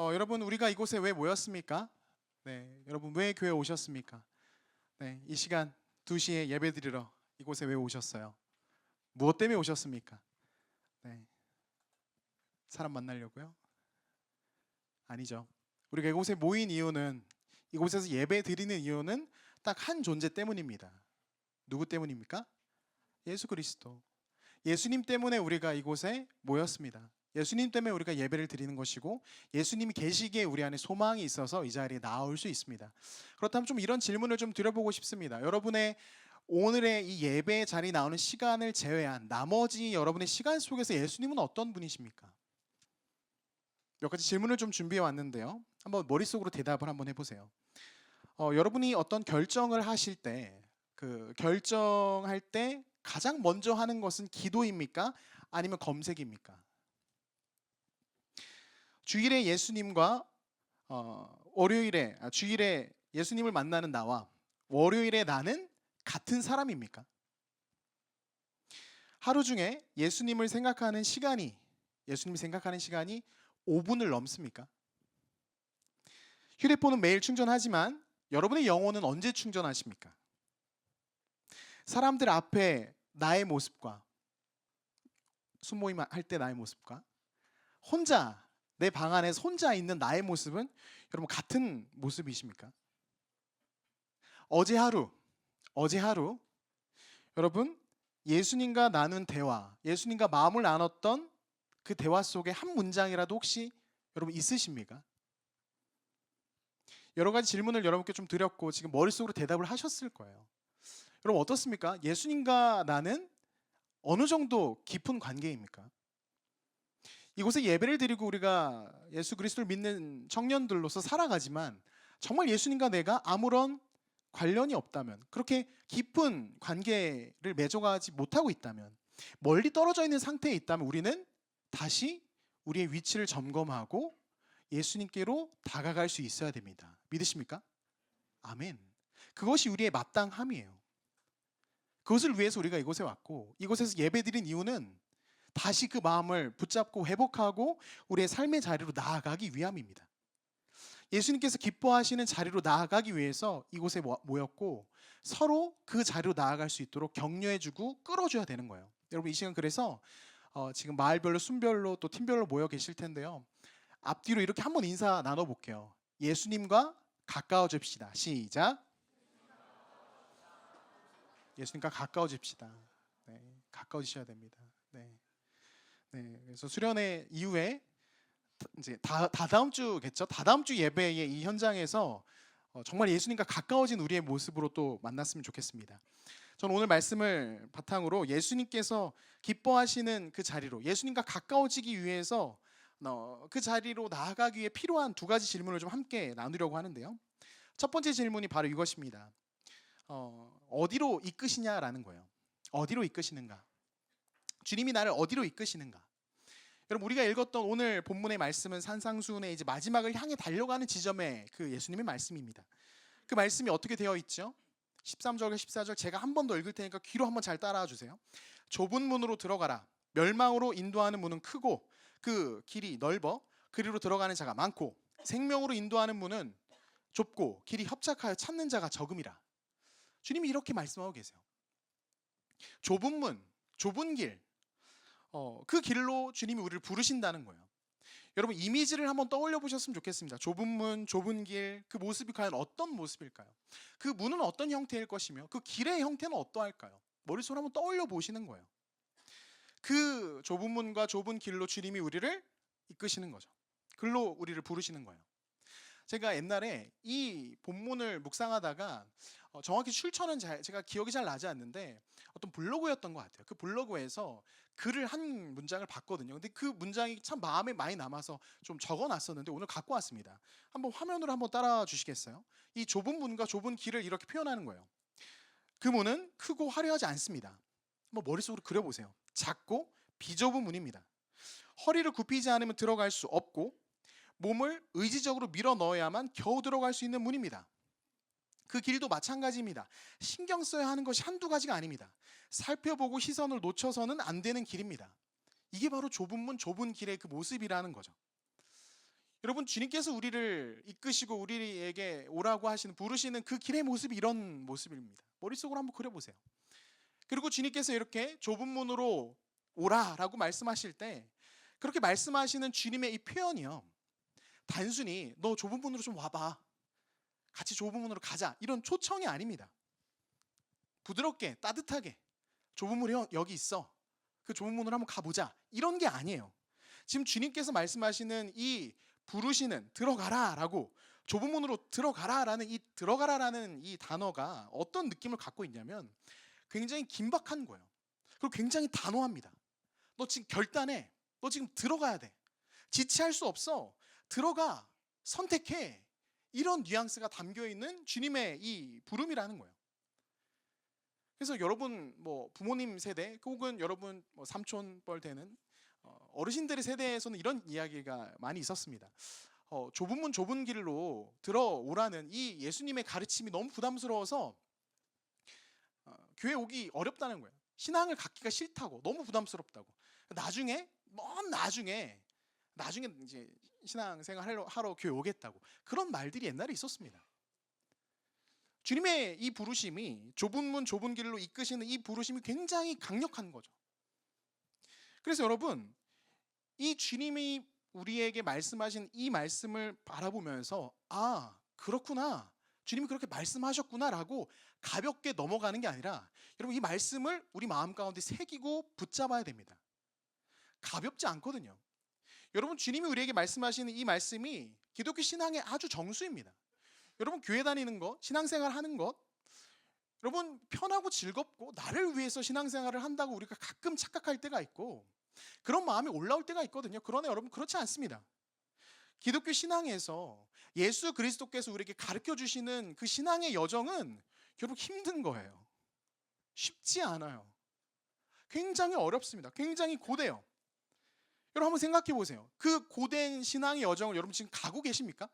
여러분 우리가 이곳에 왜 모였습니까? 네, 여러분 왜 교회 오셨습니까? 네, 이 시간 2시에 예배 드리러 이곳에 왜 오셨어요? 무엇 때문에 오셨습니까? 네, 사람 만나려고요? 아니죠. 우리가 이곳에 모인 이유는, 이곳에서 예배 드리는 이유는 딱 한 존재 때문입니다. 누구 때문입니까? 예수 그리스도. 예수님 때문에 우리가 이곳에 모였습니다. 예수님 때문에 우리가 예배를 드리는 것이고, 예수님이 계시기에 우리 안에 소망이 있어서 이 자리에 나올 수 있습니다. 그렇다면 좀 이런 질문을 좀 드려보고 싶습니다. 여러분의 오늘의 이 예배 자리 나오는 시간을 제외한 나머지 여러분의 시간 속에서 예수님은 어떤 분이십니까? 몇 가지 질문을 좀 준비해 왔는데요. 한번 머릿속으로 대답을 한번 해보세요. 여러분이 어떤 결정을 하실 때, 그 결정할 때 가장 먼저 하는 것은 기도입니까? 아니면 검색입니까? 주일에 예수님과 주일에 예수님을 만나는 나와 월요일에 나는 같은 사람입니까? 하루 중에 예수님을 생각하는 시간이, 예수님 생각하는 시간이 5분을 넘습니까? 휴대폰은 매일 충전하지만 여러분의 영혼은 언제 충전하십니까? 사람들 앞에 나의 모습과, 순모임 할 때 나의 모습과, 혼자 내 방 안에서 혼자 있는 나의 모습은 여러분 같은 모습이십니까? 어제 하루 여러분 예수님과 나눈 대화, 예수님과 마음을 나눴던 그 대화 속에 한 문장이라도 혹시 여러분 있으십니까? 여러 가지 질문을 여러분께 좀 드렸고 지금 머릿속으로 대답을 하셨을 거예요. 여러분 어떻습니까? 예수님과 나는 어느 정도 깊은 관계입니까? 이곳에 예배를 드리고 우리가 예수 그리스도를 믿는 청년들로서 살아가지만 정말 예수님과 내가 아무런 관련이 없다면, 그렇게 깊은 관계를 맺어가지 못하고 있다면, 멀리 떨어져 있는 상태에 있다면 우리는 다시 우리의 위치를 점검하고 예수님께로 다가갈 수 있어야 됩니다. 믿으십니까? 아멘. 그것이 우리의 마땅함이에요. 그것을 위해서 우리가 이곳에 왔고, 이곳에서 예배드린 이유는 다시 그 마음을 붙잡고 회복하고 우리의 삶의 자리로 나아가기 위함입니다. 예수님께서 기뻐하시는 자리로 나아가기 위해서 이곳에 모였고, 서로 그 자리로 나아갈 수 있도록 격려해주고 끌어줘야 되는 거예요. 여러분 이 시간 그래서 지금 마을별로, 순별로, 또 팀별로 모여 계실 텐데요. 앞뒤로 이렇게 한번 인사 나눠볼게요. 예수님과 가까워집시다. 시작. 예수님과 가까워집시다. 네, 가까워지셔야 됩니다. 네. 네, 그래서 수련회 이후에 이제 다다음 주겠죠. 다다음 주 예배의 이 현장에서 정말 예수님과 가까워진 우리의 모습으로 또 만났으면 좋겠습니다. 저는 오늘 말씀을 바탕으로 예수님께서 기뻐하시는 그 자리로, 예수님과 가까워지기 위해서 그 자리로 나아가기 위해 필요한 2가지 질문을 좀 함께 나누려고 하는데요. 첫 번째 질문이 바로 이것입니다. 어디로 이끄시냐라는 거예요. 어디로 이끄시는가? 주님이 나를 어디로 이끄시는가? 여러분 우리가 읽었던 오늘 본문의 말씀은 산상수훈의 이제 마지막을 향해 달려가는 지점의 그 예수님의 말씀입니다. 그 말씀이 어떻게 되어 있죠? 13절과 14절 제가 한 번 더 읽을 테니까 귀로 한번 잘 따라와 주세요. 좁은 문으로 들어가라. 멸망으로 인도하는 문은 크고 그 길이 넓어 그리로 들어가는 자가 많고 생명으로 인도하는 문은 좁고 길이 협착하여 찾는 자가 적음이라. 주님이 이렇게 말씀하고 계세요. 좁은 문, 좁은 길, 그 길로 주님이 우리를 부르신다는 거예요. 여러분 이미지를 한번 떠올려 보셨으면 좋겠습니다. 좁은 문, 좁은 길, 그 모습이 과연 어떤 모습일까요? 그 문은 어떤 형태일 것이며 그 길의 형태는 어떠할까요? 머릿속으로 한번 떠올려 보시는 거예요. 그 좁은 문과 좁은 길로 주님이 우리를 이끄시는 거죠. 글로 우리를 부르시는 거예요. 제가 옛날에 이 본문을 묵상하다가 정확히 출처는 제가 기억이 잘 나지 않는데 어떤 블로그였던 것 같아요. 그 블로그에서 글을 한 문장을 봤거든요. 근데 그 문장이 참 마음에 많이 남아서 좀 적어놨었는데 오늘 갖고 왔습니다. 한번 화면으로 한번 따라 주시겠어요? 이 좁은 문과 좁은 길을 이렇게 표현하는 거예요. 그 문은 크고 화려하지 않습니다. 한번 머릿속으로 그려보세요. 작고 비좁은 문입니다. 허리를 굽히지 않으면 들어갈 수 없고 몸을 의지적으로 밀어 넣어야만 겨우 들어갈 수 있는 문입니다. 그 길도 마찬가지입니다. 신경 써야 하는 것이 한두 가지가 아닙니다. 살펴보고 시선을 놓쳐서는 안 되는 길입니다. 이게 바로 좁은 문, 좁은 길의 그 모습이라는 거죠. 여러분, 주님께서 우리를 이끄시고 우리에게 오라고 하시는, 부르시는 그 길의 모습이 이런 모습입니다. 머릿속으로 한번 그려보세요. 그리고 주님께서 이렇게 좁은 문으로 오라라고 말씀하실 때, 그렇게 말씀하시는 주님의 이 표현이요, 단순히 너 좁은 문으로 좀 와봐, 같이 좁은 문으로 가자, 이런 초청이 아닙니다. 부드럽게 따뜻하게 좁은 문이 여기 있어, 그 좁은 문으로 한번 가보자, 이런 게 아니에요. 지금 주님께서 말씀하시는 이 부르시는 들어가라라고, 좁은 문으로 들어가라라는 이 들어가라라는 이 단어가 어떤 느낌을 갖고 있냐면 굉장히 긴박한 거예요. 그리고 굉장히 단호합니다. 너 지금 결단해. 너 지금 들어가야 돼. 지체할 수 없어. 들어가. 선택해. 이런 뉘앙스가 담겨 있는 주님의 이 부름이라는 거예요. 그래서 여러분 뭐 부모님 세대 혹은 여러분 뭐 삼촌뻘 되는 어르신들의 세대에서는 이런 이야기가 많이 있었습니다. 좁은 문 좁은 길로 들어오라는 이 예수님의 가르침이 너무 부담스러워서 교회 오기 어렵다는 거예요. 신앙을 갖기가 싫다고, 너무 부담스럽다고. 나중에 먼 나중에 이제 신앙생활 하러 교회 오겠다고, 그런 말들이 옛날에 있었습니다. 주님의 이 부르심이, 좁은 문 좁은 길로 이끄시는 이 부르심이 굉장히 강력한 거죠. 그래서 여러분, 이 주님이 우리에게 말씀하신 이 말씀을 바라보면서 아, 그렇구나, 주님이 그렇게 말씀하셨구나라고 가볍게 넘어가는 게 아니라, 여러분, 이 말씀을 우리 마음 가운데 새기고 붙잡아야 됩니다. 가볍지 않거든요. 여러분, 주님이 우리에게 말씀하시는 이 말씀이 기독교 신앙의 아주 정수입니다. 여러분, 교회 다니는 것, 신앙생활 하는 것, 여러분 편하고 즐겁고 나를 위해서 신앙생활을 한다고 우리가 가끔 착각할 때가 있고 그런 마음이 올라올 때가 있거든요. 그러나 여러분, 그렇지 않습니다. 기독교 신앙에서 예수 그리스도께서 우리에게 가르쳐 주시는 그 신앙의 여정은 여러분 힘든 거예요. 쉽지 않아요. 굉장히 어렵습니다. 굉장히 고돼요. 여러분 한번 생각해 보세요. 그 고된 신앙의 여정을 여러분 지금 가고 계십니까?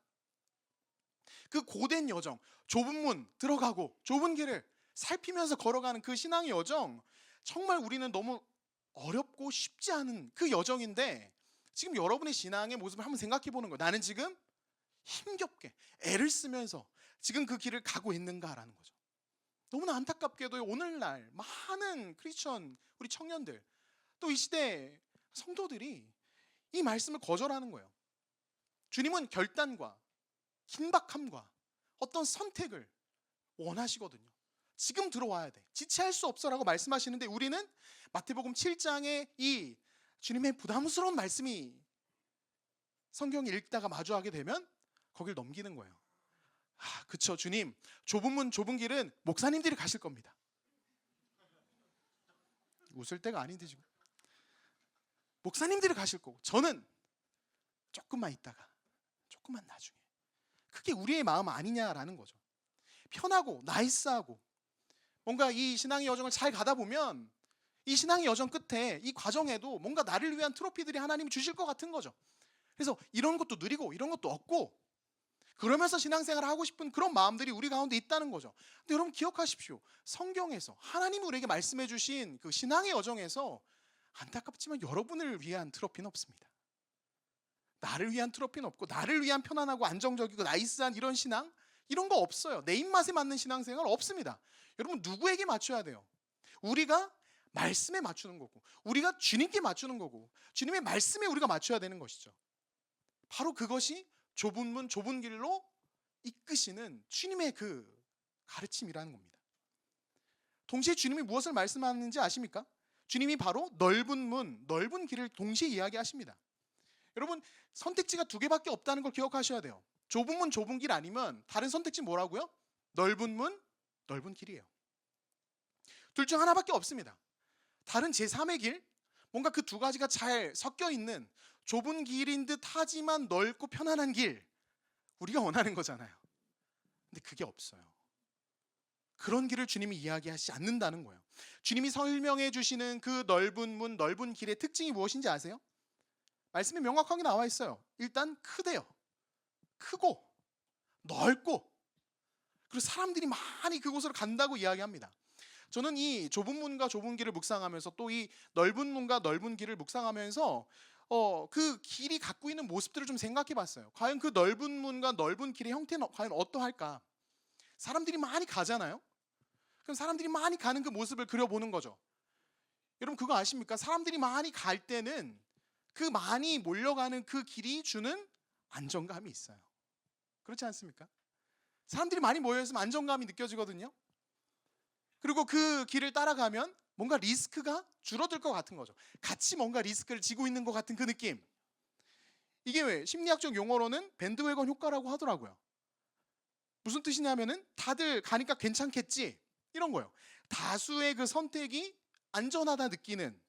그 고된 여정, 좁은 문 들어가고 좁은 길을 살피면서 걸어가는 그 신앙의 여정, 정말 우리는 너무 어렵고 쉽지 않은 그 여정인데, 지금 여러분의 신앙의 모습을 한번 생각해 보는 거예요. 나는 지금 힘겹게 애를 쓰면서 지금 그 길을 가고 있는가라는 거죠. 너무나 안타깝게도 오늘날 많은 크리스천 우리 청년들, 또 이 시대 성도들이 이 말씀을 거절하는 거예요. 주님은 결단과 긴박함과 어떤 선택을 원하시거든요. 지금 들어와야 돼, 지체할 수 없어라고 말씀하시는데, 우리는 마태복음 7장에 이 주님의 부담스러운 말씀이 성경 읽다가 마주하게 되면 거길 넘기는 거예요. 아, 그쵸, 주님, 좁은 문 좁은 길은 목사님들이 가실 겁니다. 웃을 때가 아닌데 지금. 목사님들이 가실 거고 저는 조금만 있다가, 조금만 나중에. 그게 우리의 마음 아니냐라는 거죠. 편하고 나이스하고 뭔가 이 신앙의 여정을 잘 가다 보면 이 신앙의 여정 끝에, 이 과정에도 뭔가 나를 위한 트로피들이 하나님이 주실 것 같은 거죠. 그래서 이런 것도 누리고 이런 것도 얻고 그러면서 신앙생활을 하고 싶은 그런 마음들이 우리 가운데 있다는 거죠. 근데 여러분 기억하십시오. 성경에서 하나님이 우리에게 말씀해 주신 그 신앙의 여정에서 안타깝지만 여러분을 위한 트로피는 없습니다. 나를 위한 트로피는 없고, 나를 위한 편안하고 안정적이고 나이스한 이런 신앙, 이런 거 없어요. 내 입맛에 맞는 신앙생활 없습니다. 여러분, 누구에게 맞춰야 돼요? 우리가 말씀에 맞추는 거고, 우리가 주님께 맞추는 거고, 주님의 말씀에 우리가 맞춰야 되는 것이죠. 바로 그것이 좁은 문 좁은 길로 이끄시는 주님의 그 가르침이라는 겁니다. 동시에 주님이 무엇을 말씀하는지 아십니까? 주님이 바로 넓은 문 넓은 길을 동시에 이야기하십니다. 여러분, 선택지가 두 개밖에 없다는 걸 기억하셔야 돼요. 좁은 문 좁은 길 아니면 다른 선택지 뭐라고요? 넓은 문 넓은 길이에요. 둘 중 하나밖에 없습니다. 다른 제3의 길, 뭔가 그 두 가지가 잘 섞여 있는 좁은 길인 듯 하지만 넓고 편안한 길, 우리가 원하는 거잖아요. 근데 그게 없어요. 그런 길을 주님이 이야기하지 않는다는 거예요. 주님이 설명해 주시는 그 넓은 문 넓은 길의 특징이 무엇인지 아세요? 말씀에 명확하게 나와 있어요. 일단 크대요. 크고 넓고, 그리고 사람들이 많이 그곳으로 간다고 이야기합니다. 저는 이 좁은 문과 좁은 길을 묵상하면서 또 이 넓은 문과 넓은 길을 묵상하면서 그 길이 갖고 있는 모습들을 좀 생각해 봤어요. 과연 그 넓은 문과 넓은 길의 형태는 과연 어떠할까? 사람들이 많이 가잖아요. 그럼 사람들이 많이 가는 그 모습을 그려보는 거죠. 여러분 그거 아십니까? 사람들이 많이 갈 때는 그 많이 몰려가는 그 길이 주는 안정감이 있어요. 그렇지 않습니까? 사람들이 많이 모여 있으면 안정감이 느껴지거든요. 그리고 그 길을 따라가면 뭔가 리스크가 줄어들 것 같은 거죠. 같이 뭔가 리스크를 지고 있는 것 같은 그 느낌. 이게 왜 심리학적 용어로는 밴드웨건 효과라고 하더라고요. 무슨 뜻이냐면은 다들 가니까 괜찮겠지 이런 거예요. 다수의 그 선택이 안전하다 느끼는,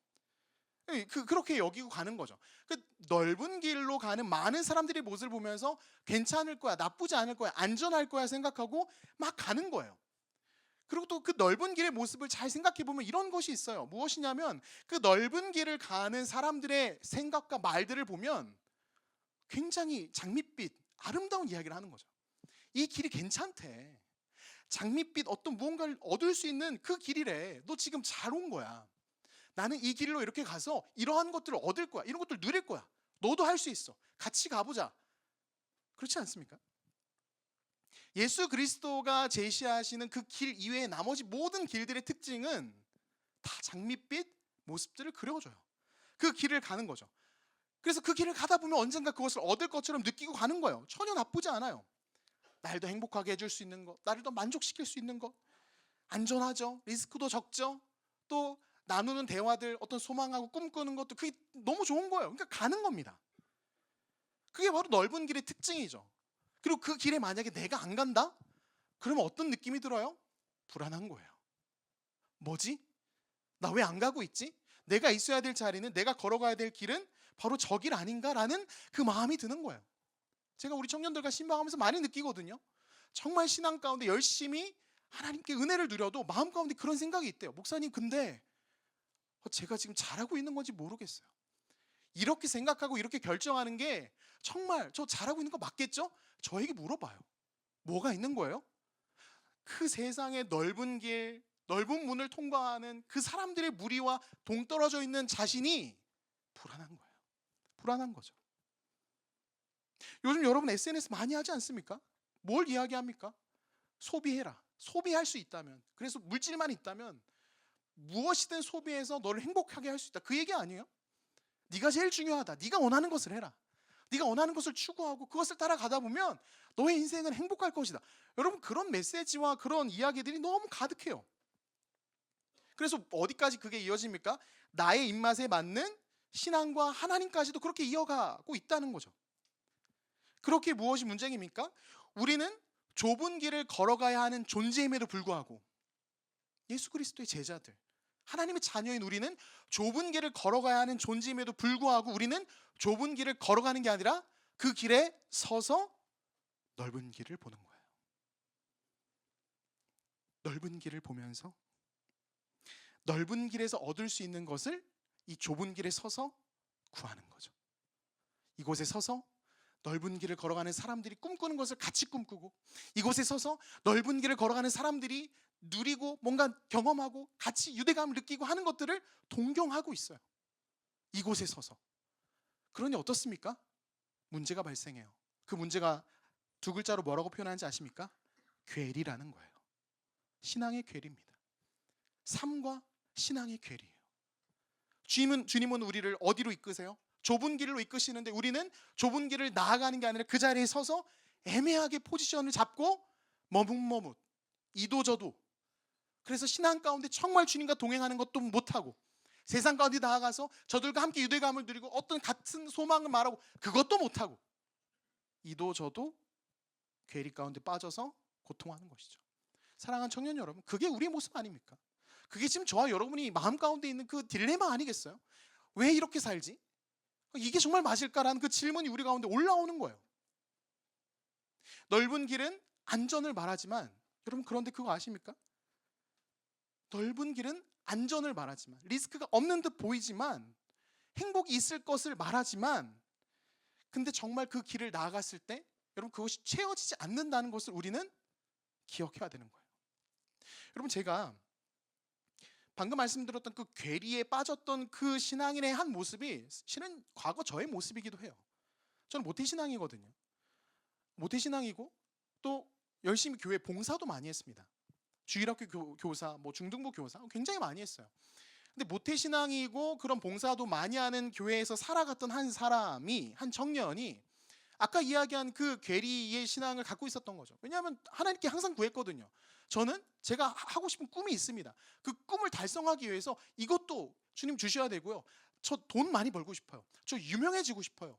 그렇게 여기고 가는 거죠. 그 넓은 길로 가는 많은 사람들의 모습을 보면서 괜찮을 거야, 나쁘지 않을 거야, 안전할 거야 생각하고 막 가는 거예요. 그리고 또 그 넓은 길의 모습을 잘 생각해 보면 이런 것이 있어요. 무엇이냐면 그 넓은 길을 가는 사람들의 생각과 말들을 보면 굉장히 장밋빛 아름다운 이야기를 하는 거죠. 이 길이 괜찮대. 장밋빛 어떤 무언가를 얻을 수 있는 그 길이래. 너 지금 잘 온 거야. 나는 이 길로 이렇게 가서 이러한 것들을 얻을 거야. 이런 것들을 누릴 거야. 너도 할 수 있어. 같이 가보자. 그렇지 않습니까? 예수 그리스도가 제시하시는 그 길 이외의 나머지 모든 길들의 특징은 다 장밋빛 모습들을 그려줘요. 그 길을 가는 거죠. 그래서 그 길을 가다 보면 언젠가 그것을 얻을 것처럼 느끼고 가는 거예요. 전혀 나쁘지 않아요. 날 더 행복하게 해줄 수 있는 것, 나를 더 만족시킬 수 있는 것, 안전하죠. 리스크도 적죠. 또 나누는 대화들, 어떤 소망하고 꿈꾸는 것도 그게 너무 좋은 거예요. 그러니까 가는 겁니다. 그게 바로 넓은 길의 특징이죠. 그리고 그 길에 만약에 내가 안 간다? 그러면 어떤 느낌이 들어요? 불안한 거예요. 뭐지? 나 왜 안 가고 있지? 내가 있어야 될 자리는, 내가 걸어가야 될 길은 바로 저 길 아닌가라는 그 마음이 드는 거예요. 제가 우리 청년들과 신방하면서 많이 느끼거든요. 정말 신앙 가운데 열심히 하나님께 은혜를 누려도 마음 가운데 그런 생각이 있대요. 목사님, 근데 제가 지금 잘하고 있는 건지 모르겠어요. 이렇게 생각하고 이렇게 결정하는 게 정말 저 잘하고 있는 거 맞겠죠? 저에게 물어봐요. 뭐가 있는 거예요? 그 세상의 넓은 길, 넓은 문을 통과하는 그 사람들의 무리와 동떨어져 있는 자신이 불안한 거예요. 불안한 거죠. 요즘 여러분 SNS 많이 하지 않습니까? 뭘 이야기합니까? 소비해라. 소비할 수 있다면, 그래서 물질만 있다면 무엇이든 소비해서 너를 행복하게 할 수 있다. 그 얘기 아니에요? 네가 제일 중요하다. 네가 원하는 것을 해라. 네가 원하는 것을 추구하고 그것을 따라가다 보면 너의 인생은 행복할 것이다. 여러분 그런 메시지와 그런 이야기들이 너무 가득해요. 그래서 어디까지 그게 이어집니까? 나의 입맛에 맞는 신앙과 하나님까지도 그렇게 이어가고 있다는 거죠. 그렇게 무엇이 문제입니까? 우리는 좁은 길을 걸어가야 하는 존재임에도 불구하고 예수 그리스도의 제자들, 하나님의 자녀인 우리는 좁은 길을 걸어가야 하는 존재임에도 불구하고 우리는 좁은 길을 걸어가는 게 아니라 그 길에 서서 넓은 길을 보는 거예요. 넓은 길을 보면서 넓은 길에서 얻을 수 있는 것을 이 좁은 길에 서서 구하는 거죠. 이곳에 서서 넓은 길을 걸어가는 사람들이 꿈꾸는 것을 같이 꿈꾸고, 이곳에 서서 넓은 길을 걸어가는 사람들이 누리고 뭔가 경험하고 같이 유대감을 느끼고 하는 것들을 동경하고 있어요. 이곳에 서서. 그러니 어떻습니까? 문제가 발생해요. 그 문제가 두 글자로 뭐라고 표현하는지 아십니까? 괴리라는 거예요. 신앙의 괴리입니다. 삶과 신앙의 괴리예요. 주님은 우리를 어디로 이끄세요? 좁은 길로 이끄시는데 우리는 좁은 길을 나아가는 게 아니라 그 자리에 서서 애매하게 포지션을 잡고 머뭇머뭇 이도저도, 그래서 신앙 가운데 정말 주님과 동행하는 것도 못하고 세상 가운데 나아가서 저들과 함께 유대감을 누리고 어떤 같은 소망을 말하고 그것도 못하고 이도저도 괴리 가운데 빠져서 고통하는 것이죠. 사랑하는 청년 여러분, 그게 우리의 모습 아닙니까? 그게 지금 저와 여러분이 마음 가운데 있는 그 딜레마 아니겠어요? 왜 이렇게 살지? 이게 정말 맞을까라는 그 질문이 우리 가운데 올라오는 거예요. 넓은 길은 안전을 말하지만, 여러분 그런데 그거 아십니까? 넓은 길은 안전을 말하지만, 리스크가 없는 듯 보이지만, 행복이 있을 것을 말하지만, 근데 정말 그 길을 나아갔을 때 여러분 그것이 채워지지 않는다는 것을 우리는 기억해야 되는 거예요. 여러분 제가 방금 말씀드렸던 그 괴리에 빠졌던 그 신앙인의 한 모습이 실은 과거 저의 모습이기도 해요. 저는 모태신앙이거든요. 모태신앙이고 또 열심히 교회 봉사도 많이 했습니다. 주일학교 교사, 뭐 중등부 교사 굉장히 많이 했어요. 근데 모태신앙이고 그런 봉사도 많이 하는 교회에서 살아갔던 한 사람이, 한 청년이 아까 이야기한 그 괴리의 신앙을 갖고 있었던 거죠. 왜냐하면 하나님께 항상 구했거든요. 저는 제가 하고 싶은 꿈이 있습니다. 그 꿈을 달성하기 위해서 이것도 주님 주셔야 되고요. 저 돈 많이 벌고 싶어요. 저 유명해지고 싶어요.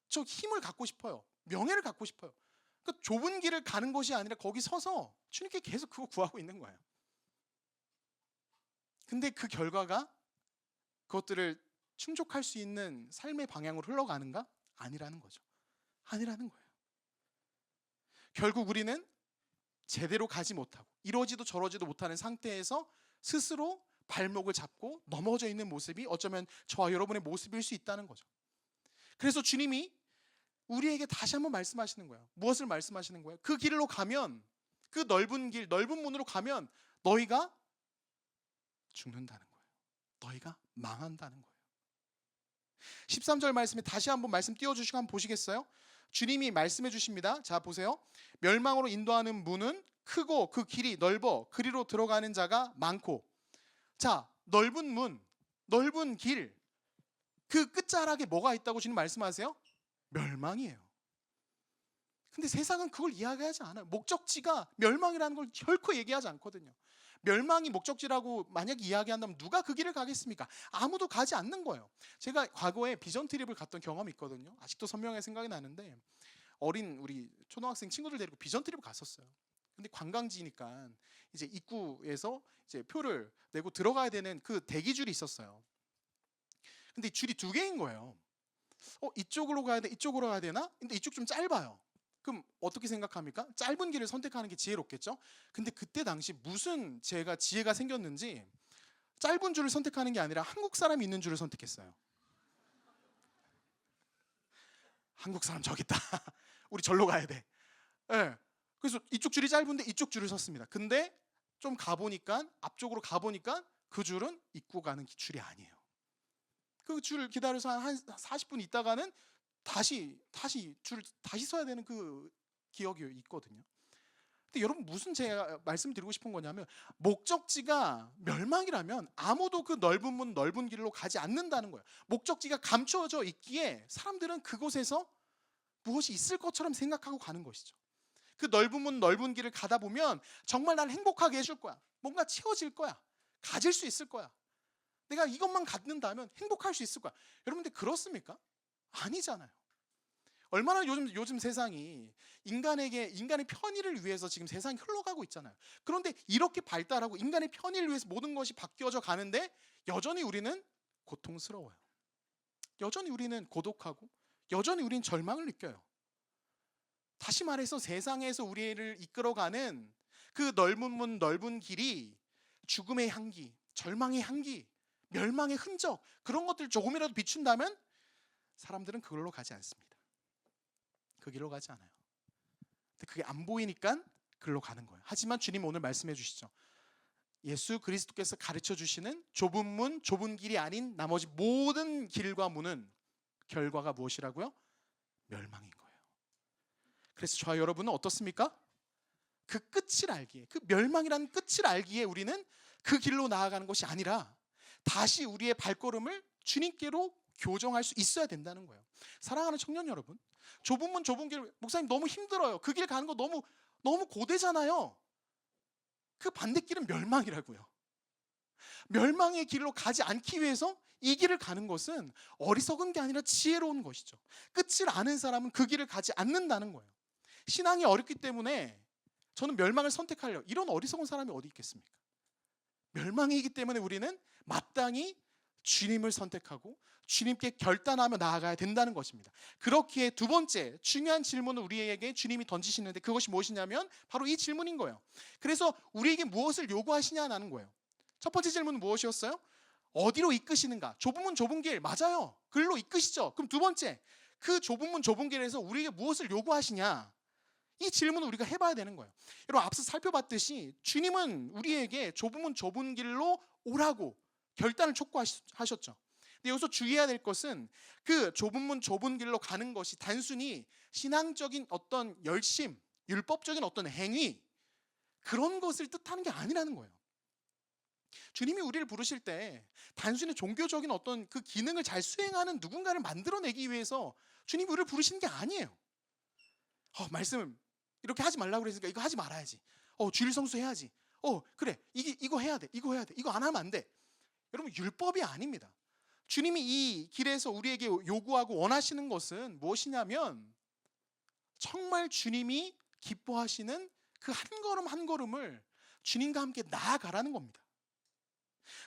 저 힘을 갖고 싶어요. 명예를 갖고 싶어요. 그 좁은 길을 가는 것이 아니라 거기 서서 주님께 계속 그거 구하고 있는 거예요. 근데 그 결과가 그것들을 충족할 수 있는 삶의 방향으로 흘러가는가? 아니라는 거죠. 아니라는 거예요. 결국 우리는 제대로 가지 못하고 이러지도 저러지도 못하는 상태에서 스스로 발목을 잡고 넘어져 있는 모습이 어쩌면 저와 여러분의 모습일 수 있다는 거죠. 그래서 주님이 우리에게 다시 한번 말씀하시는 거예요. 무엇을 말씀하시는 거예요? 그 길로 가면, 그 넓은 길, 넓은 문으로 가면 너희가 죽는다는 거예요. 너희가 망한다는 거예요. 13절 말씀에 다시 한번 말씀 띄워주시고 한번 보시겠어요? 주님이 말씀해 주십니다. 자 보세요. 멸망으로 인도하는 문은 크고 그 길이 넓어 그리로 들어가는 자가 많고. 자, 넓은 문, 넓은 길, 그 끝자락에 뭐가 있다고 주님 말씀하세요? 멸망이에요. 근데 세상은 그걸 이야기하지 않아요. 목적지가 멸망이라는 걸 결코 얘기하지 않거든요. 멸망이 목적지라고 만약 이야기한다면 누가 그 길을 가겠습니까? 아무도 가지 않는 거예요. 제가 과거에 비전 트립을 갔던 경험이 있거든요. 아직도 선명하게 생각이 나는데 어린 우리 초등학생 친구들 데리고 비전 트립을 갔었어요. 근데 관광지니까 이제 입구에서 이제 표를 내고 들어가야 되는 그 대기줄이 있었어요. 근데 줄이 두 개인 거예요. 이쪽으로 가야 돼, 이쪽으로 가야 되나? 근데 이쪽 좀 짧아요. 그럼 어떻게 생각합니까? 짧은 길을 선택하는 게 지혜롭겠죠? 근데 그때 당시 무슨 지혜가 생겼는지 짧은 줄을 선택하는 게 아니라 한국 사람이 있는 줄을 선택했어요. 한국 사람 저기 있다. 우리 절로 가야 돼. 네. 그래서 이쪽 줄이 짧은데 이쪽 줄을 섰습니다. 근데 좀 가보니까, 앞쪽으로 가보니까 그 줄은 입구 가는 줄이 아니에요. 그 줄을 기다려서 한 40분 있다가는 다시 줄을 다시 서야 되는 그 기억이 있거든요. 근데 여러분 무슨 제가 말씀드리고 싶은 거냐면 목적지가 멸망이라면 아무도 그 넓은 문 넓은 길로 가지 않는다는 거예요. 목적지가 감춰져 있기에 사람들은 그곳에서 무엇이 있을 것처럼 생각하고 가는 것이죠. 그 넓은 문 넓은 길을 가다 보면 정말 날 행복하게 해줄 거야. 뭔가 채워질 거야. 가질 수 있을 거야. 내가 이것만 갖는다면 행복할 수 있을 거야. 여러분들 그렇습니까? 아니잖아요. 얼마나 요즘 세상이 인간의 편의를 위해서 지금 세상이 흘러가고 있잖아요. 그런데 이렇게 발달하고 인간의 편의를 위해서 모든 것이 바뀌어져 가는데 여전히 우리는 고통스러워요. 여전히 우리는 고독하고 여전히 우리는 절망을 느껴요. 다시 말해서 세상에서 우리를 이끌어가는 그 넓은 문 넓은 길이 죽음의 향기, 절망의 향기, 멸망의 흔적, 그런 것들 조금이라도 비춘다면 사람들은 그걸로 가지 않습니다. 그 길로 가지 않아요. 근데 그게 안 보이니까 그걸로 가는 거예요. 하지만 주님 오늘 말씀해 주시죠. 예수 그리스도께서 가르쳐 주시는 좁은 문, 좁은 길이 아닌 나머지 모든 길과 문은 결과가 무엇이라고요? 멸망인 거예요. 그래서 저와 여러분은 어떻습니까? 그 끝을 알기에, 그 멸망이라는 끝을 알기에 우리는 그 길로 나아가는 것이 아니라 다시 우리의 발걸음을 주님께로 교정할 수 있어야 된다는 거예요. 사랑하는 청년 여러분, 좁은 문 좁은 길, 목사님 너무 힘들어요. 그 길 가는 거 너무 고되잖아요. 그 반대길은 멸망이라고요. 멸망의 길로 가지 않기 위해서 이 길을 가는 것은 어리석은 게 아니라 지혜로운 것이죠. 끝을 아는 사람은 그 길을 가지 않는다는 거예요. 신앙이 어렵기 때문에 저는 멸망을 선택하려, 이런 어리석은 사람이 어디 있겠습니까? 멸망이기 때문에 우리는 마땅히 주님을 선택하고 주님께 결단하며 나아가야 된다는 것입니다. 그렇기에 두 번째 중요한 질문을 우리에게 주님이 던지시는데 그것이 무엇이냐면 바로 이 질문인 거예요. 그래서 우리에게 무엇을 요구하시냐는 거예요. 첫 번째 질문은 무엇이었어요? 어디로 이끄시는가? 좁은 문 좁은 길, 맞아요. 글로 이끄시죠. 그럼 두 번째, 그 좁은 문 좁은 길에서 우리에게 무엇을 요구하시냐? 이 질문을 우리가 해봐야 되는 거예요. 여러분 앞서 살펴봤듯이 주님은 우리에게 좁은 문 좁은 길로 오라고 결단을 촉구하셨죠. 근데 여기서 주의해야 될 것은 그 좁은 문 좁은 길로 가는 것이 단순히 신앙적인 어떤 열심, 율법적인 어떤 행위, 그런 것을 뜻하는 게 아니라는 거예요. 주님이 우리를 부르실 때 단순히 종교적인 어떤 그 기능을 잘 수행하는 누군가를 만들어내기 위해서 주님이 우리를 부르시는 게 아니에요. 말씀 이렇게 하지 말라고 그랬으니까 이거 하지 말아야지. 주일 성수해야지. 그래, 이거 해야 돼. 이거 해야 돼. 이거 안 하면 안 돼. 여러분, 율법이 아닙니다. 주님이 이 길에서 우리에게 요구하고 원하시는 것은 무엇이냐면 정말 주님이 기뻐하시는 그 한 걸음 한 걸음을 주님과 함께 나아가라는 겁니다.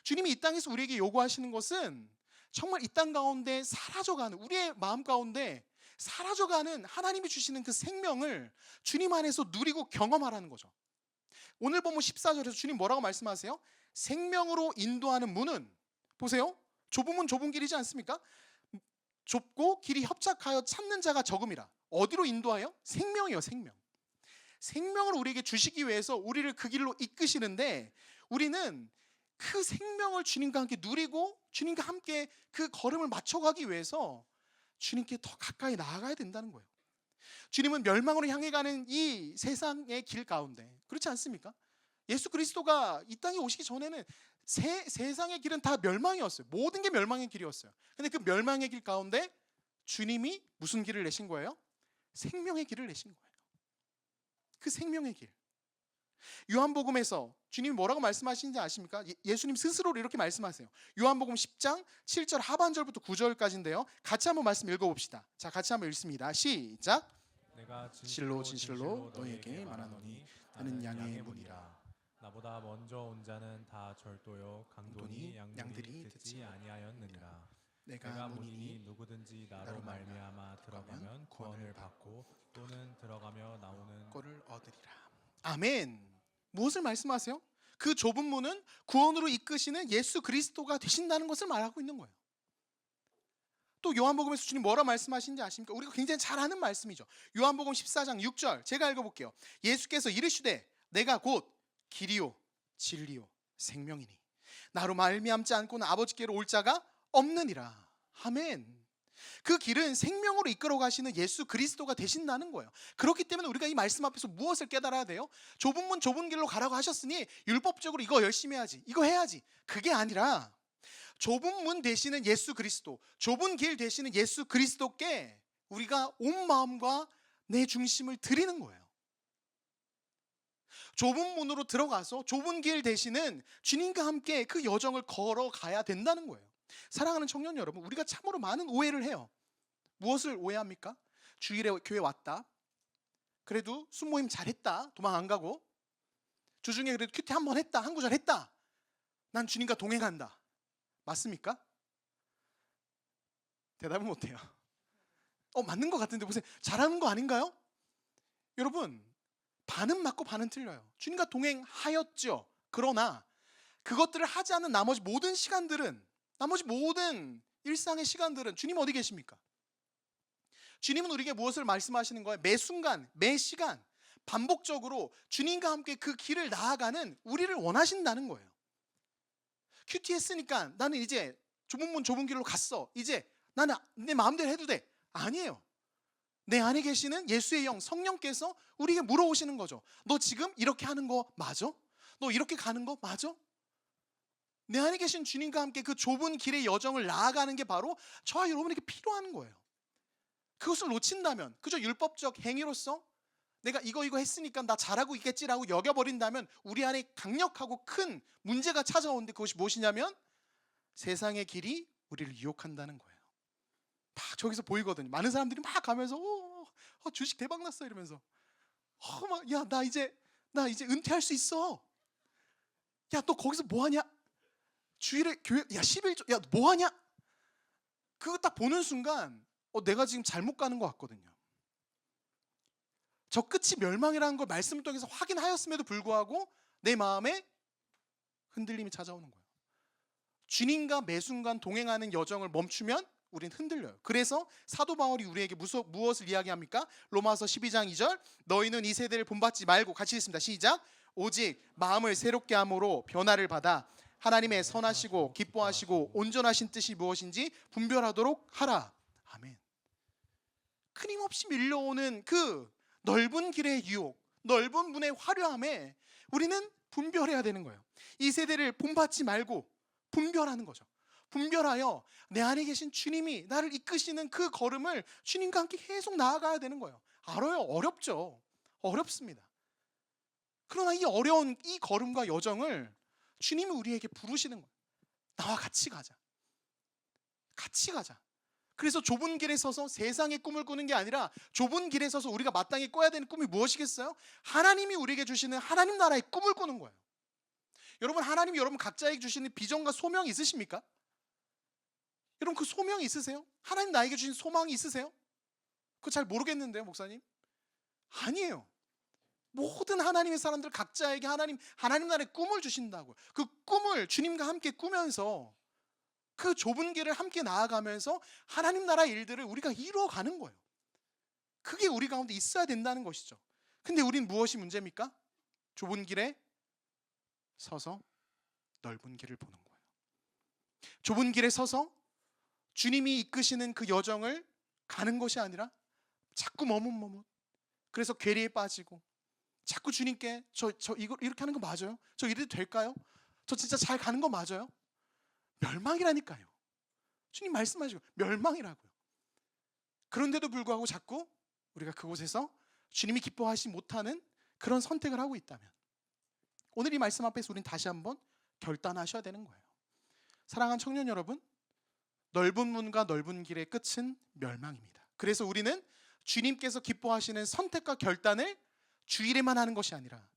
주님이 이 땅에서 우리에게 요구하시는 것은 정말 이 땅 가운데 사라져가는, 우리의 마음 가운데 사라져가는 하나님이 주시는 그 생명을 주님 안에서 누리고 경험하라는 거죠. 오늘 본문 14절에서 주님 뭐라고 말씀하세요? 생명으로 인도하는 문은, 보세요, 좁은 문 좁은 길이지 않습니까? 좁고 길이 협착하여 찾는 자가 적음이라. 어디로 인도하여? 생명이요, 생명. 생명을 우리에게 주시기 위해서 우리를 그 길로 이끄시는데, 우리는 그 생명을 주님과 함께 누리고 주님과 함께 그 걸음을 맞춰가기 위해서 주님께 더 가까이 나아가야 된다는 거예요. 주님은 멸망으로 향해 가는 이 세상의 길 가운데, 그렇지 않습니까? 예수 그리스도가 이 땅에 오시기 전에는 세상의 길은 다 멸망이었어요. 모든 게 멸망의 길이었어요. 근데 그 멸망의 길 가운데 주님이 무슨 길을 내신 거예요? 생명의 길을 내신 거예요. 그 생명의 길. 요한복음에서 주님이 뭐라고 말씀하시는지 아십니까? 예수님 스스로 이렇게 말씀하세요. 요한복음 10장 7절 하반절부터 9절까지인데요. 같이 한번 말씀 읽어봅시다. 자, 같이 한번 읽습니다. 시작. 내가 진실로 진실로 너희에게 말하노니 나는 양의 문이라. 나보다 먼저 온 자는 다 절도요 강도니 양들이 듣지 아니하였느니라. 내가 문이니 누구든지 나로 말미암아 들어가면 구원을 받고 또는 들어가며 나오는 꼴을 얻으리라. 아멘. 무엇을 말씀하세요? 그 좁은 문은 구원으로 이끄시는 예수 그리스도가 되신다는 것을 말하고 있는 거예요. 또 요한복음에서 주님 뭐라 말씀하시는지 아십니까? 우리가 굉장히 잘 아는 말씀이죠. 요한복음 14장 6절 제가 읽어볼게요. 예수께서 이르시되 내가 곧 길이요 진리요 생명이니 나로 말미암지 않고는 아버지께로 올 자가 없느니라. 아멘. 그 길은 생명으로 이끌어 가시는 예수 그리스도가 되신다는 거예요. 그렇기 때문에 우리가 이 말씀 앞에서 무엇을 깨달아야 돼요? 좁은 문 좁은 길로 가라고 하셨으니 율법적으로 이거 열심히 해야지, 이거 해야지, 그게 아니라 좁은 문 되시는 예수 그리스도, 좁은 길 되시는 예수 그리스도께 우리가 온 마음과 내 중심을 드리는 거예요. 좁은 문으로 들어가서 좁은 길 되시는 주님과 함께 그 여정을 걸어가야 된다는 거예요. 사랑하는 청년 여러분, 우리가 참으로 많은 오해를 해요. 무엇을 오해합니까? 주일에 교회 왔다, 그래도 순모임 잘했다, 도망 안 가고, 주중에 그래도 큐티 한 번 했다, 한 구절 했다, 난 주님과 동행한다. 맞습니까? 대답을 못해요. 맞는 것 같은데 보세요. 잘하는 거 아닌가요? 여러분, 반은 맞고 반은 틀려요. 주님과 동행하였죠. 그러나 그것들을 하지 않는 나머지 모든 시간들은, 나머지 모든 일상의 시간들은 주님 어디 계십니까? 주님은 우리에게 무엇을 말씀하시는 거예요? 매 순간, 매 시간 반복적으로 주님과 함께 그 길을 나아가는 우리를 원하신다는 거예요. 큐티 했으니까 나는 이제 좁은 문 좁은 길로 갔어, 이제 나는 내 마음대로 해도 돼. 아니에요. 내 안에 계시는 예수의 영, 성령께서 우리에게 물어오시는 거죠. 너 지금 이렇게 하는 거 맞아? 너 이렇게 가는 거 맞아? 내 안에 계신 주님과 함께 그 좁은 길의 여정을 나아가는 게 바로 저와 여러분에게 필요한 거예요. 그것을 놓친다면, 그저 율법적 행위로서 내가 이거 했으니까 나 잘하고 있겠지라고 여겨버린다면 우리 안에 강력하고 큰 문제가 찾아오는데, 그것이 무엇이냐면 세상의 길이 우리를 유혹한다는 거예요. 막 저기서 보이거든요. 많은 사람들이 막 가면서 주식 대박 났어 이러면서 야, 나 이제 은퇴할 수 있어. 야, 너 거기서 뭐 하냐? 주일에 교회, 야 11조, 야 뭐 하냐? 그거 딱 보는 순간 내가 지금 잘못 가는 것 같거든요. 저 끝이 멸망이라는 걸 말씀을 통해서 확인하였음에도 불구하고 내 마음에 흔들림이 찾아오는 거예요. 주님과 매 순간 동행하는 여정을 멈추면 우린 흔들려요. 그래서 사도 바울이 우리에게 무엇을 이야기합니까? 로마서 12장 2절, 너희는 이 세대를 본받지 말고, 같이 읽습니다. 시작. 오직 마음을 새롭게 함으로 변화를 받아 하나님의 선하시고 기뻐하시고 온전하신 뜻이 무엇인지 분별하도록 하라. 아멘. 끊임없이 밀려오는 그 넓은 길의 유혹, 넓은 문의 화려함에 우리는 분별해야 되는 거예요. 이 세대를 본받지 말고 분별하는 거죠. 분별하여 내 안에 계신 주님이 나를 이끄시는 그 걸음을 주님과 함께 계속 나아가야 되는 거예요. 알아요. 어렵죠. 어렵습니다. 그러나 이 어려운 이 걸음과 여정을 주님이 우리에게 부르시는 거예요. 나와 같이 가자. 같이 가자. 그래서 좁은 길에 서서 세상의 꿈을 꾸는 게 아니라 좁은 길에 서서 우리가 마땅히 꿔야 되는 꿈이 무엇이겠어요? 하나님이 우리에게 주시는 하나님 나라의 꿈을 꾸는 거예요. 여러분, 하나님이 여러분 각자에게 주시는 비전과 소명이 있으십니까? 여러분, 그 소명이 있으세요? 하나님 나에게 주신 소망이 있으세요? 그거 잘 모르겠는데요, 목사님? 아니에요. 모든 하나님의 사람들 각자에게 하나님 나라의 꿈을 주신다고요. 그 꿈을 주님과 함께 꾸면서 그 좁은 길을 함께 나아가면서 하나님 나라 일들을 우리가 이루어가는 거예요. 그게 우리 가운데 있어야 된다는 것이죠. 근데 우린 무엇이 문제입니까? 좁은 길에 서서 넓은 길을 보는 거예요. 좁은 길에 서서 주님이 이끄시는 그 여정을 가는 것이 아니라 자꾸 머뭇머뭇, 그래서 괴리에 빠지고 자꾸 주님께 저 이거 이렇게 하는 거 맞아요? 저 이래도 될까요? 저 진짜 잘 가는 거 맞아요? 멸망이라니까요. 주님 말씀하시고 멸망이라고요. 그런데도 불구하고 자꾸 우리가 그곳에서 주님이 기뻐하지 못하는 그런 선택을 하고 있다면 오늘 이 말씀 앞에서 우리는 다시 한번 결단하셔야 되는 거예요. 사랑하는 청년 여러분, 넓은 문과 넓은 길의 끝은 멸망입니다. 그래서 우리는 주님께서 기뻐하시는 선택과 결단을 주일에만 하는 것이 아니라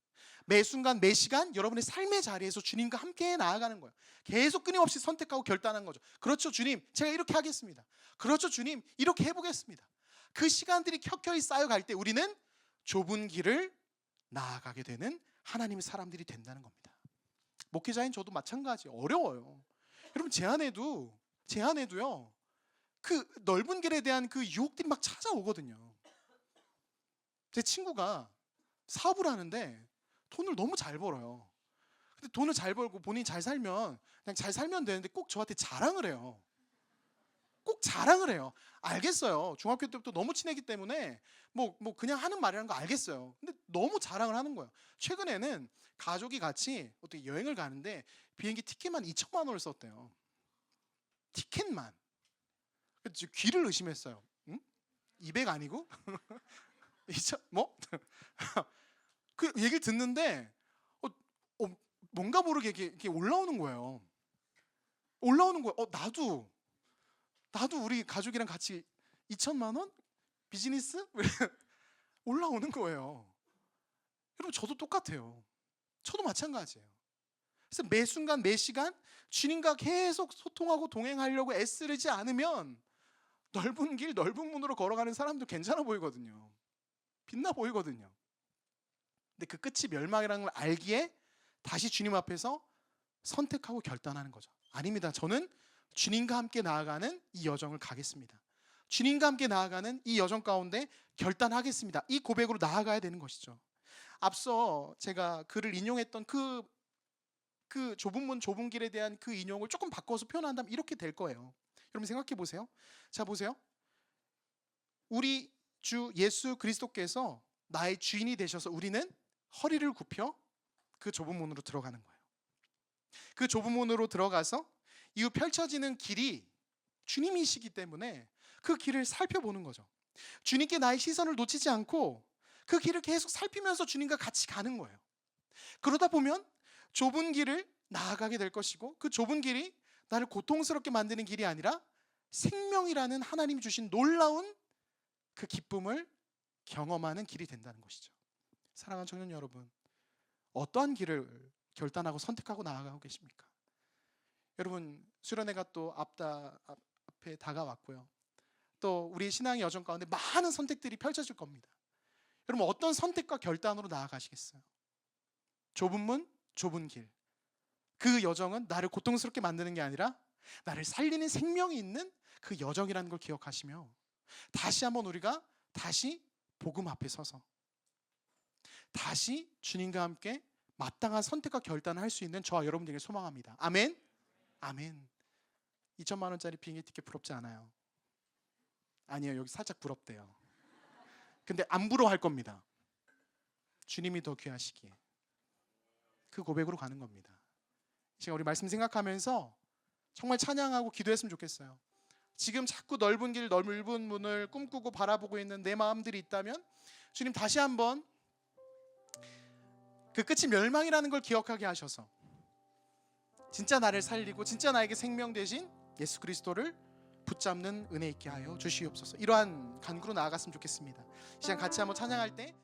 매 순간 매 시간 여러분의 삶의 자리에서 주님과 함께 나아가는 거예요. 계속 끊임없이 선택하고 결단하는 거죠. 그렇죠 주님, 제가 이렇게 하겠습니다. 그렇죠 주님, 이렇게 해보겠습니다. 그 시간들이 켜켜이 쌓여갈 때 우리는 좁은 길을 나아가게 되는 하나님의 사람들이 된다는 겁니다. 목회자인 저도 마찬가지. 어려워요. 여러분, 제 안에도요 그 넓은 길에 대한 그 유혹들이 막 찾아오거든요. 제 친구가 사업을 하는데 돈을 너무 잘 벌어요. 근데 돈을 잘 벌고 본인이 잘 살면 그냥 잘 살면 되는데 꼭 저한테 자랑을 해요. 꼭 자랑을 해요. 알겠어요. 중학교 때부터 너무 친했기 때문에 뭐 그냥 하는 말이라는 거 알겠어요. 근데 너무 자랑을 하는 거예요. 최근에는 가족이 같이 어떻게 여행을 가는데 비행기 티켓만 2천만 원을 썼대요. 티켓만. 그래서 귀를 의심했어요. 응? 200 아니고? 2천 뭐? 그 얘기를 듣는데 뭔가 모르게 이렇게 올라오는 거예요. 나도 우리 가족이랑 같이 2천만 원 비즈니스 올라오는 거예요. 여러분, 저도 똑같아요. 저도 마찬가지예요. 그래서 매 순간 매 시간 주님과 계속 소통하고 동행하려고 애쓰지 않으면 넓은 길 넓은 문으로 걸어가는 사람도 괜찮아 보이거든요. 빛나 보이거든요. 근데 그 끝이 멸망이라는 걸 알기에 다시 주님 앞에서 선택하고 결단하는 거죠. 아닙니다. 저는 주님과 함께 나아가는 이 여정을 가겠습니다. 주님과 함께 나아가는 이 여정 가운데 결단하겠습니다. 이 고백으로 나아가야 되는 것이죠. 앞서 제가 글을 인용했던 그 좁은 문 좁은 길에 대한 그 인용을 조금 바꿔서 표현한다면 이렇게 될 거예요. 여러분 생각해 보세요. 자, 보세요. 우리 주 예수 그리스도께서 나의 주인이 되셔서 우리는 허리를 굽혀 그 좁은 문으로 들어가는 거예요. 그 좁은 문으로 들어가서 이후 펼쳐지는 길이 주님이시기 때문에 그 길을 살펴보는 거죠. 주님께 나의 시선을 놓치지 않고 그 길을 계속 살피면서 주님과 같이 가는 거예요. 그러다 보면 좁은 길을 나아가게 될 것이고 그 좁은 길이 나를 고통스럽게 만드는 길이 아니라 생명이라는 하나님이 주신 놀라운 그 기쁨을 경험하는 길이 된다는 것이죠. 사랑하는 청년 여러분, 어떠한 길을 결단하고 선택하고 나아가고 계십니까? 여러분, 수련회가 또 앞에 다가왔고요. 또 우리 신앙의 여정 가운데 많은 선택들이 펼쳐질 겁니다. 여러분, 어떤 선택과 결단으로 나아가시겠어요? 좁은 문, 좁은 길. 그 여정은 나를 고통스럽게 만드는 게 아니라 나를 살리는 생명이 있는 그 여정이라는 걸 기억하시며 다시 한번 우리가 다시 복음 앞에 서서 다시 주님과 함께 마땅한 선택과 결단을 할 수 있는 저와 여러분들에게 소망합니다. 아멘. 아멘. 2천만 원짜리 비행기 티켓 부럽지 않아요. 아니에요. 여기 살짝 부럽대요. 근데 안 부러워할 겁니다. 주님이 더 귀하시기에. 그 고백으로 가는 겁니다. 제가 우리 말씀 생각하면서 정말 찬양하고 기도했으면 좋겠어요. 지금 자꾸 넓은 길, 넓은 문을 꿈꾸고 바라보고 있는 내 마음들이 있다면 주님 다시 한번 그 끝이 멸망이라는 걸 기억하게 하셔서 진짜 나를 살리고 진짜 나에게 생명 되신 예수 그리스도를 붙잡는 은혜 있게 하여 주시옵소서. 이러한 간구로 나아갔으면 좋겠습니다. 이 시간 같이 한번 찬양할 때